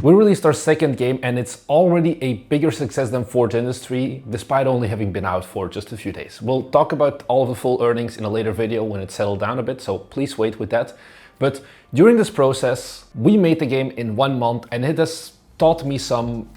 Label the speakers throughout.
Speaker 1: We released our second game and it's already a bigger success than Forge Industry, despite only having been out for just a few days. We'll talk about all of the full earnings in a later video when it's settled down a bit, so please wait with that. But during this process, we made the game in 1 month and it has taught me some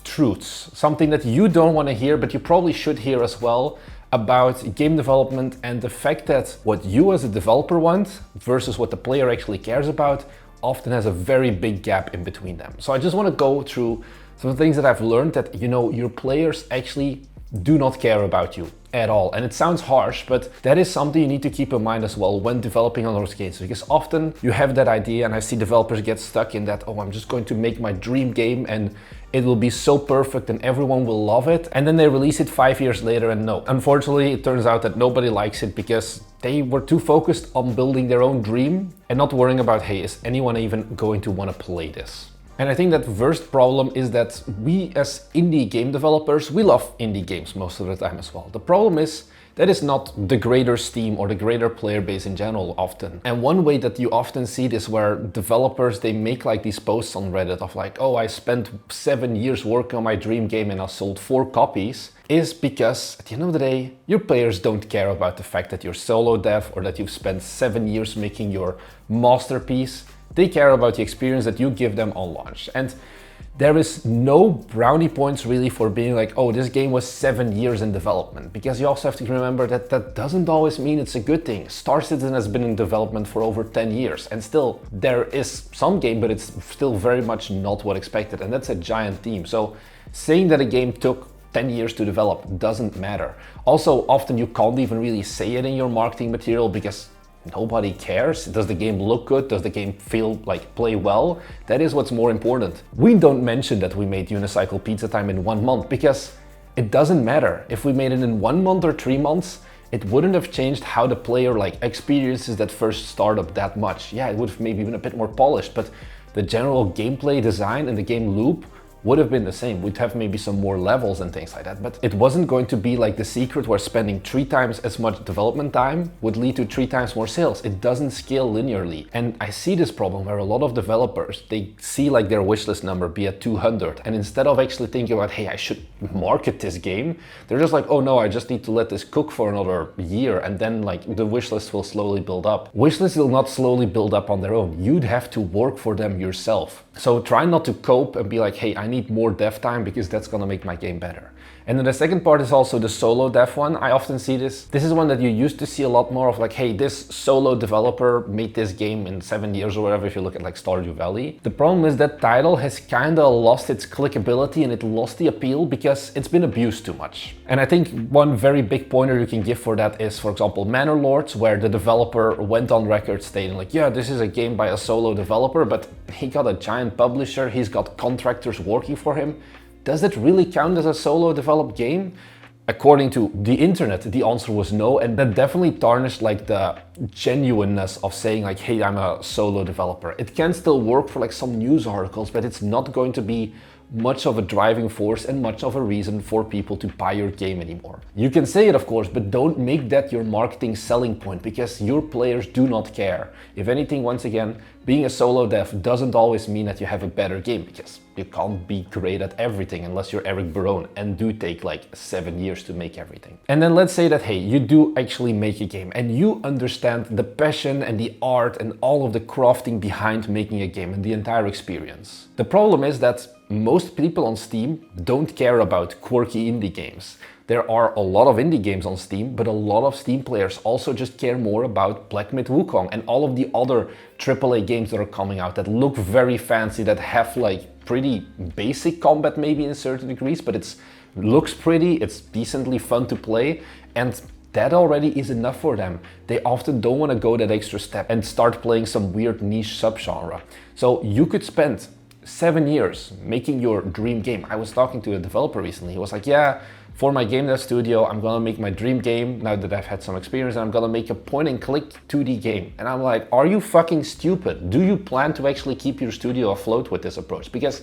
Speaker 1: truths, something that you don't want to hear, but you probably should hear as well, about game development and the fact that what you as a developer want versus what the player actually cares about often has a very big gap in between them. So I just want to go through some things that I've learned that, you know, your players actually do not care about you at all. And it sounds harsh, but that is something you need to keep in mind as well when developing on those games, because often you have that idea, and I see developers get stuck in that, oh, I'm just going to make my dream game and it will be so perfect and everyone will love it. And then they release it 5 years later and no. Unfortunately, it turns out that nobody likes it because they were too focused on building their own dream and not worrying about, hey, is anyone even going to want to play this? And I think that first problem is that we as indie game developers, we love indie games most of the time as well. The problem is that is not the greater Steam or the greater player base in general often. And one way that you often see this where developers, they make like these posts on Reddit of like, oh, I spent 7 years working on my dream game and I sold 4 copies, is because at the end of the day, your players don't care about the fact that you're solo dev or that you've spent 7 years making your masterpiece. They care about the experience that you give them on launch. And there is no brownie points really for being like, oh, this game was 7 years in development, because you also have to remember that that doesn't always mean it's a good thing. Star Citizen has been in development for over 10 years and still there is some game, but it's still very much not what expected, and that's a giant team. So saying that a game took 10 years to develop doesn't matter. Also, often you can't even really say it in your marketing material because nobody cares. Does the game look good? Does the game feel like play well? That is what's more important. We don't mention that we made Unicycle Pizza Time in 1 month because it doesn't matter. If we made it in 1 month or 3 months, it wouldn't have changed how the player experiences that first startup that much. Yeah, it would have maybe been a bit more polished, but the general gameplay design and the game loop would have been the same. We'd have maybe some more levels and things like that, but it wasn't going to be like The Secret where spending 3 times as much development time would lead to 3 times more sales. It doesn't scale linearly. And I see this problem where a lot of developers, they see like their wishlist number be at 200, and instead of actually thinking about, hey, I should market this game, they're just like, oh no, I just need to let this cook for another year, and then like the wishlist will slowly build up. Wishlists will not slowly build up on their own. You'd have to work for them yourself. So try not to cope and be like, hey, I need more dev time because that's gonna make my game better. And then the second part is also the solo dev one. I often see this. This is one that you used to see a lot more of, like, hey, this solo developer made this game in 7 years or whatever, if you look at like Stardew Valley. The problem is that title has kind of lost its clickability and it lost the appeal because it's been abused too much. And I think one very big pointer you can give for that is, for example, Manor Lords, where the developer went on record stating like, yeah, this is a game by a solo developer, but he got a giant publisher, he's got contractors working for him. Does it really count as a solo developed game? According to the internet, the answer was no, and that definitely tarnished like the genuineness of saying like, hey, I'm a solo developer. It can still work for like some news articles, but it's not going to be much of a driving force and much of a reason for people to buy your game anymore. You can say it, of course, but don't make that your marketing selling point because your players do not care. If anything, once again, being a solo dev doesn't always mean that you have a better game because you can't be great at everything unless you're Eric Barone and do take like 7 years to make everything. And then let's say that, hey, you do actually make a game and you understand the passion and the art and all of the crafting behind making a game and the entire experience. The problem is that most people on Steam don't care about quirky indie games. There are a lot of indie games on Steam, but a lot of Steam players also just care more about Black Myth Wukong and all of the other AAA games that are coming out that look very fancy, that have like pretty basic combat maybe in certain degrees, but it looks pretty, it's decently fun to play, and that already is enough for them. They often don't want to go that extra step and start playing some weird niche subgenre. So you could spend 7 years making your dream game. I was talking to a developer recently. He was like, yeah, for my game dev studio, I'm gonna make my dream game now that I've had some experience, and I'm gonna make a point and click 2D game. And I'm like, are you fucking stupid? Do you plan to actually keep your studio afloat with this approach? Because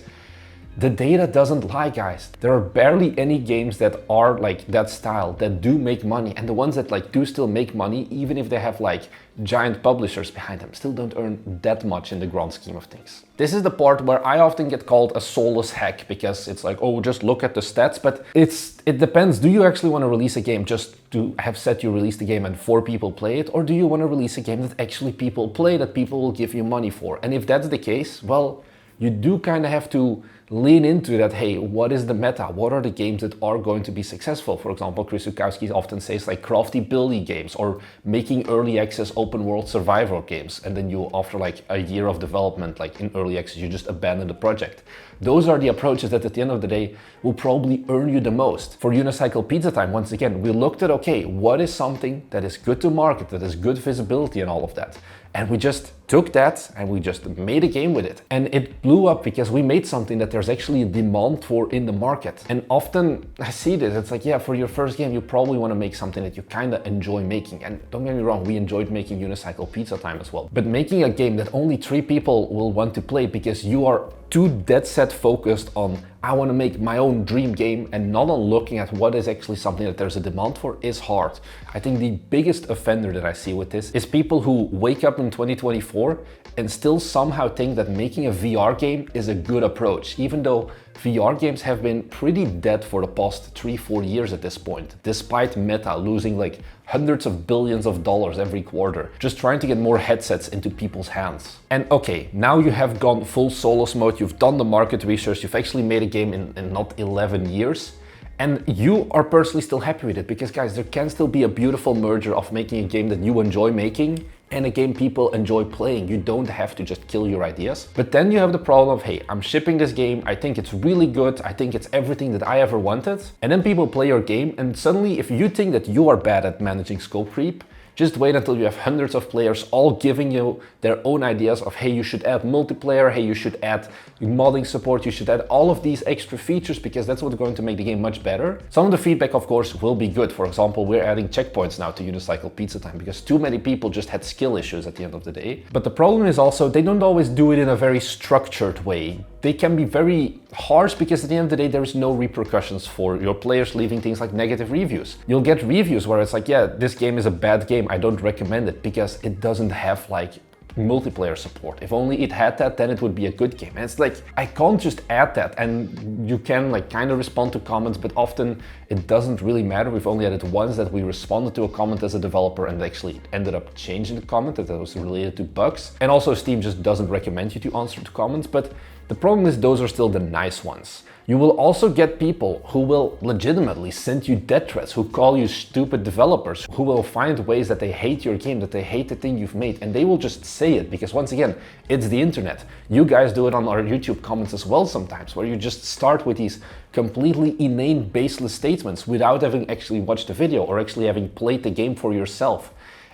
Speaker 1: the data doesn't lie, guys. There are barely any games that are like that style that do make money, and the ones that like do still make money, even if they have like giant publishers behind them, still don't earn that much in the grand scheme of things. This is the part where I often get called a soulless hack, because it's like, oh, just look at the stats, but it depends. Do you actually want to release a game just to have said you released a game and 4 people play it, or do you want to release a game that actually people play, that people will give you money for? And if that's the case, well, you do kind of have to lean into that. Hey, what is the meta? What are the games that are going to be successful? For example, Crisostomo often says like crafty buildy games, or making early access open world survival games, and then you, after like a year of development, like in early access, you just abandon the project. Those are the approaches that at the end of the day will probably earn you the most. For Unicycle Pizza Time, once again, we looked at, okay, what is something that is good to market, that is good visibility and all of that. And we just took that and we just made a game with it. And it blew up because we made something that there's actually a demand for in the market. And often I see this, it's like, yeah, for your first game, you probably want to make something that you kind of enjoy making. And don't get me wrong, we enjoyed making Unicycle Pizza Time as well. But making a game that only 3 people will want to play because you are too dead set focused on, I want to make my own dream game, and not on looking at what is actually something that there's a demand for, is hard. I think the biggest offender that I see with this is people who wake up in 2024 and still somehow think that making a VR game is a good approach, even though VR games have been pretty dead for the past 3-4 years at this point, despite Meta losing like hundreds of billions of dollars every quarter, just trying to get more headsets into people's hands. And okay, now you have gone full Solus mode, you've done the market research, you've actually made a game in not 11 years, and you are personally still happy with it, because guys, there can still be a beautiful merger of making a game that you enjoy making and a game people enjoy playing. You don't have to just kill your ideas. But then you have the problem of, hey, I'm shipping this game, I think it's really good, I think it's everything that I ever wanted. And then people play your game, and suddenly if you think that you are bad at managing scope creep, just wait until you have hundreds of players all giving you their own ideas of, hey, you should add multiplayer, hey, you should add modding support, you should add all of these extra features, because that's what's going to make the game much better. Some of the feedback, of course, will be good. For example, we're adding checkpoints now to Unicycle Pizza Time because too many people just had skill issues at the end of the day. But the problem is also, they don't always do it in a very structured way. They can be very harsh because at the end of the day, there is no repercussions for your players leaving things like negative reviews. You'll get reviews where it's like, yeah, this game is a bad game, I don't recommend it because it doesn't have like multiplayer support. If only it had that, then it would be a good game. And it's like, I can't just add that. And you can like kind of respond to comments, but often it doesn't really matter. We've only had it once that we responded to a comment as a developer and actually ended up changing the comment that was related to bugs. And also Steam just doesn't recommend you to answer to comments, but the problem is those are still the nice ones. You will also get people who will legitimately send you death threats, who call you stupid developers, who will find ways that they hate your game, that they hate the thing you've made, and they will just say it because, once again, it's the internet. You guys do it on our YouTube comments as well sometimes, where you just start with these completely inane, baseless statements without having actually watched the video or actually having played the game for yourself.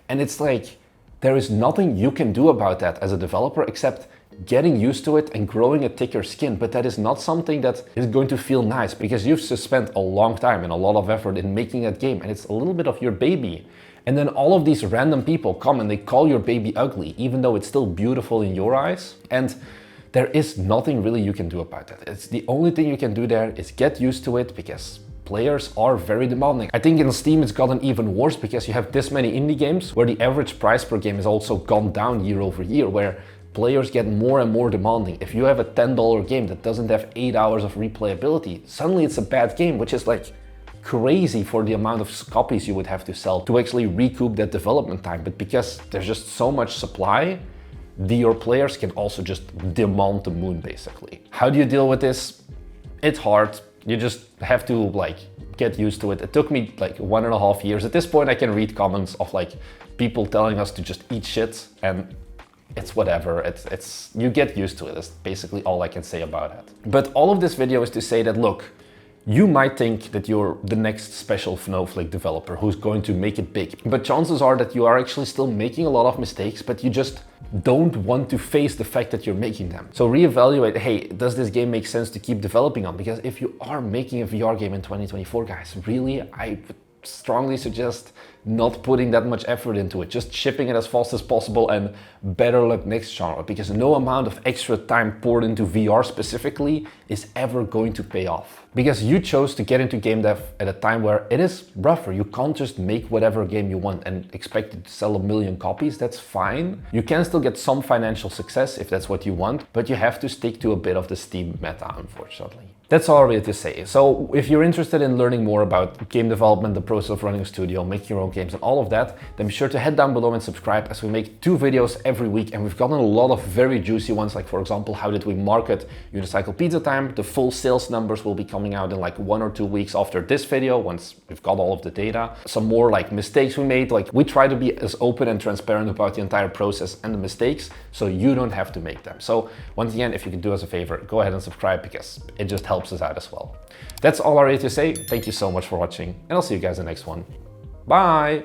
Speaker 1: And it's like, there is nothing you can do about that as a developer except getting used to it and growing a thicker skin. But that is not something that is going to feel nice, because you've spent a long time and a lot of effort in making that game, and it's a little bit of your baby. And then all of these random people come and they call your baby ugly, even though it's still beautiful in your eyes. And there is nothing really you can do about that. It's the only thing you can do there is get used to it, because players are very demanding. I think in Steam it's gotten even worse because you have this many indie games where the average price per game has also gone down year over year, where players get more and more demanding. If you have a $10 game that doesn't have 8 hours of replayability, suddenly it's a bad game, which is like crazy for the amount of copies you would have to sell to actually recoup that development time. But because there's just so much supply, your players can also just demand the moon, basically. How do you deal with this? It's hard. You just have to like get used to it. It took me like 1.5 years. At this point, I can read comments of like people telling us to just eat shit, and it's whatever. It's you get used to it. That's basically all I can say about it. But all of this video is to say that, look, you might think that you're the next special Snowflake developer who's going to make it big, but chances are that you are actually still making a lot of mistakes, but you just don't want to face the fact that you're making them. So reevaluate, hey, does this game make sense to keep developing on? Because if you are making a VR game in 2024, guys, really, I would strongly suggest not putting that much effort into it, just shipping it as fast as possible and better luck next genre, because no amount of extra time poured into VR specifically is ever going to pay off. Because you chose to get into game dev at a time where it is rougher. You can't just make whatever game you want and expect it to sell 1 million copies. That's fine. You can still get some financial success if that's what you want, but you have to stick to a bit of the Steam meta, unfortunately. That's all I really have to say. So if you're interested in learning more about game development, the process of running a studio, making your own games and all of that, then be sure to head down below and subscribe, as we make 2 videos every week, and we've gotten a lot of very juicy ones, like for example, how did we market Unicycle Pizza Time? The full sales numbers will be coming out in like 1 or 2 weeks after this video, once we've got all of the data. Some more like mistakes we made, like we try to be as open and transparent about the entire process and the mistakes, so you don't have to make them. So once again, if you can do us a favor, go ahead and subscribe, because it just helps us out as well. That's all I really have to say. Thank you so much for watching, and I'll see you guys in the next one. Bye!